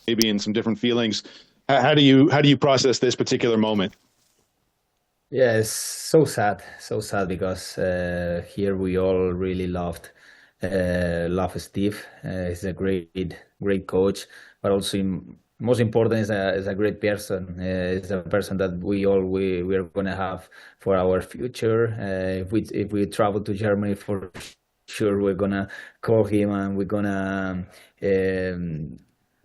maybe and some different feelings. How do you process this particular moment? Yeah, it's so sad because here we all really love Steve. He's a great coach, but also most important is a great person. Is a person that we are gonna have for our future. If we travel to Germany, for sure we're gonna call him and we're gonna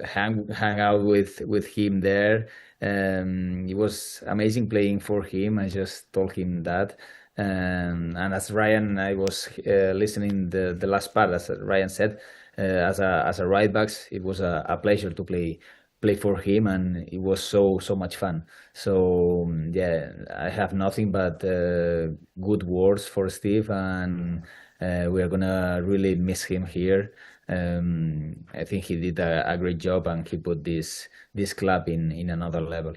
hang out with him there. It was amazing playing for him. I just told him that. And as Ryan, I was listening the last part, as Ryan said, as a right backs, it was a pleasure to play for him, and it was so much fun. So yeah, I have nothing but good words for Steve, and we are gonna really miss him here. I think he did a great job, and he put this club in another level.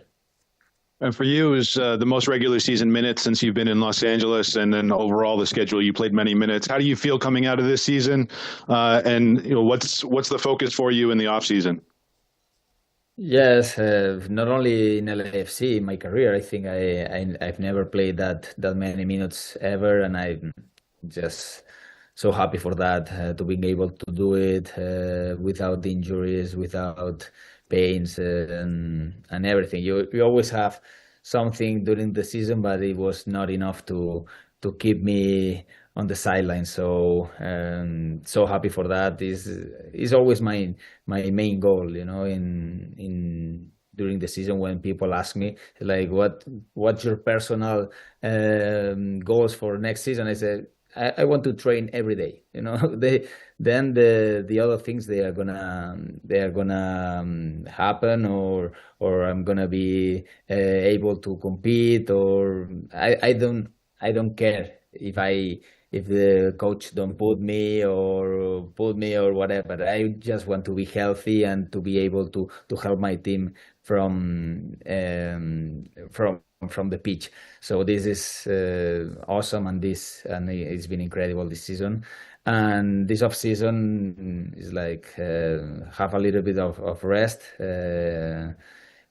And for you, is the most regular season minutes since you've been in Los Angeles, and then overall the schedule, you played many minutes. How do you feel coming out of this season? And what's the focus for you in the off season? Yes, not only in LAFC in my career, I think I've never played that many minutes ever, and I'm just so happy for that to being able to do it without injuries, without pains, and everything. You always have something during the season, but it was not enough to keep me on the sideline. So so happy for that. Is always my main goal, in during the season when people ask me like what's your personal goals for next season. I said I want to train every day. Then the other things they are gonna happen, or I'm gonna be able to compete, or I don't care if the coach don't put me or whatever. I just want to be healthy and to be able to help my team from the pitch. So this is awesome, and it's been incredible this season. And this off season is like have a little bit of rest.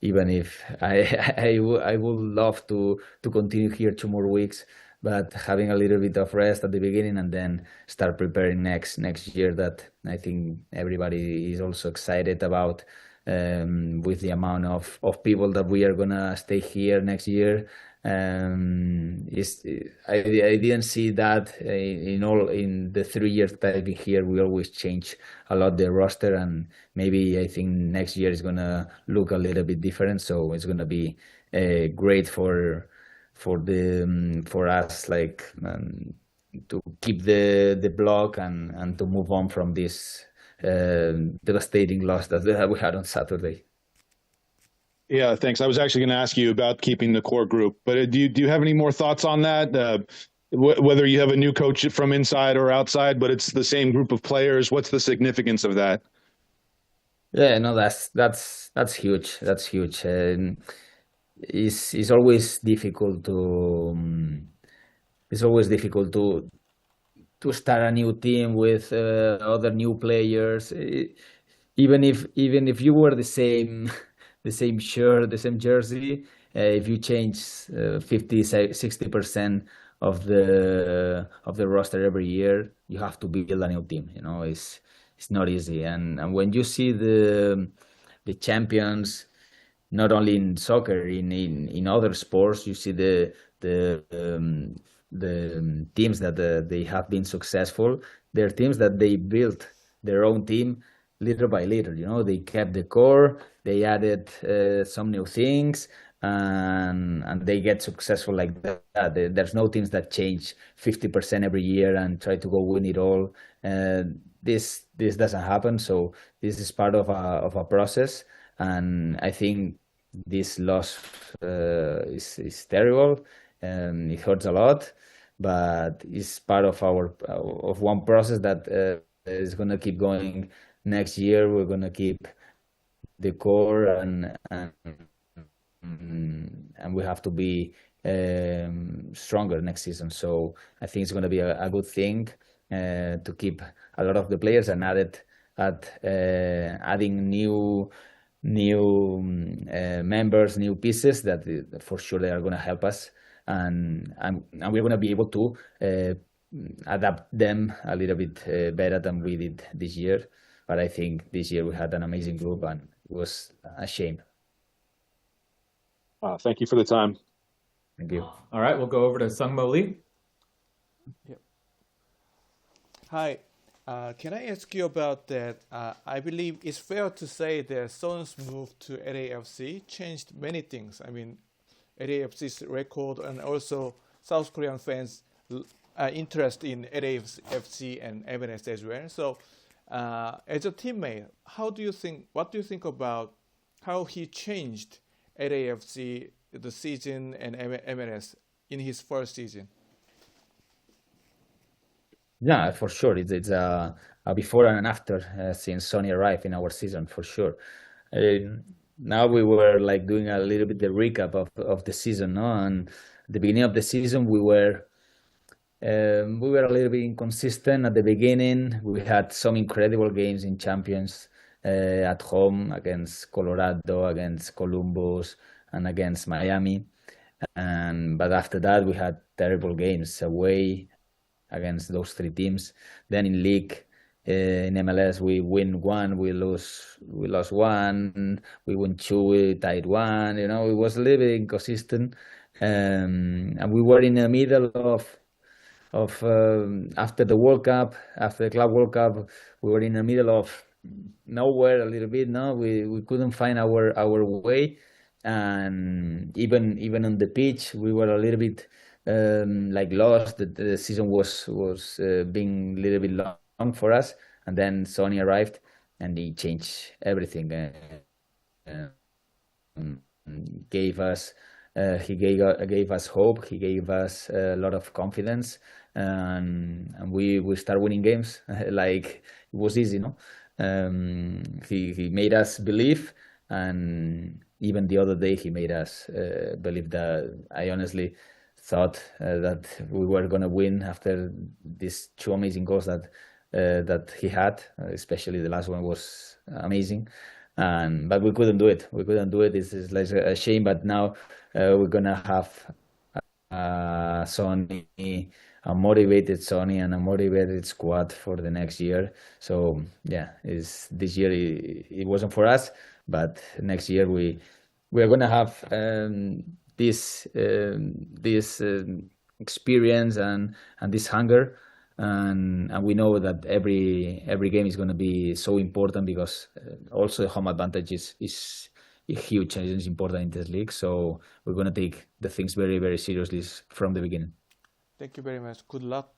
Even if I would love to continue here 2 more weeks, but having a little bit of rest at the beginning and then start preparing next year, that I think everybody is also excited about, with the amount of people that we are gonna stay here next year. Is I didn't see that in the 3 years that I've been here. We always change a lot the roster, and maybe I think next year is gonna look a little bit different. So it's gonna be great for us, like, to keep the block, and to move on from this devastating loss that we had on Saturday. Yeah, thanks. I was actually going to ask you about keeping the core group, but do you have any more thoughts on that? Whether you have a new coach from inside or outside, but it's the same group of players. What's the significance of that? Yeah, no, that's huge. That's huge. It's always difficult it's always difficult to start a new team with other new players. Even if you were the same the same shirt, the same jersey, if you change 50 60% of the roster every year, you have to build a new team. It's not easy. And when you see the champions, not only in soccer, in other sports, you see the teams that they have been successful. They're teams that they built their own team little by little. They kept the core, they added some new things, and they get successful like that. There's no teams that change 50% every year and try to go win it all. Uh, this doesn't happen. So this is part of a process, and I think this loss is terrible. It hurts a lot, but it's part of one process that is gonna keep going. Next year, we're gonna keep the core, and we have to be stronger next season. So I think it's gonna be a good thing to keep a lot of the players, and adding new members, new pieces that for sure they are going to help us, and we're going to be able to adapt them a little bit better than we did this year. But I think this year we had an amazing group, and it was a shame. Thank you for the time. Thank you. All right, we'll go over to Sungmo Lee. Hi, can I ask you about that? I believe it's fair to say that Son's move to LAFC changed many things. I mean, LAFC's record and also South Korean fans' interest in LAFC and MLS as well. So, as a teammate, what do you think about how he changed LAFC, the season, and MLS in his first season? Yeah, for sure. It's a before and after since Sonny arrived in our season, for sure. Now we were like doing a little bit the recap of the season, no? And at the beginning of the season, we were a little bit inconsistent at the beginning. We had some incredible games in Champions at home against Colorado, against Columbus, and against Miami. But after that, we had terrible games away against those three teams. Then in league, in MLS, we win one, we lost one, we win two, we tied one. You know, it was a little bit inconsistent, and we were in the middle of after the World Cup, after the Club World Cup, we were in the middle of nowhere a little bit. No, we couldn't find our way, and even on the pitch, we were a little bit like lost. The season was being a little bit long for us, and then Sonny arrived and he changed everything. Gave us gave us hope. He gave us a lot of confidence, and we start winning games. Like it was easy, no? He made us believe, and even the other day he made us believe that I honestly thought that we were gonna win after these two amazing goals that he had. Especially the last one was amazing, but we couldn't do it. It's like a shame. But now we're gonna have Sonny, a motivated Sonny, and a motivated squad for the next year. So yeah, this year it wasn't for us, but next year we are gonna have this experience and this hunger, and we know that every game is going to be so important, because also the home advantage is huge and is important in this league. So we're going to take the things very, very seriously from the beginning. Thank you very much. Good luck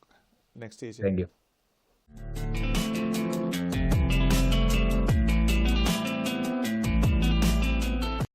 next season. Thank you.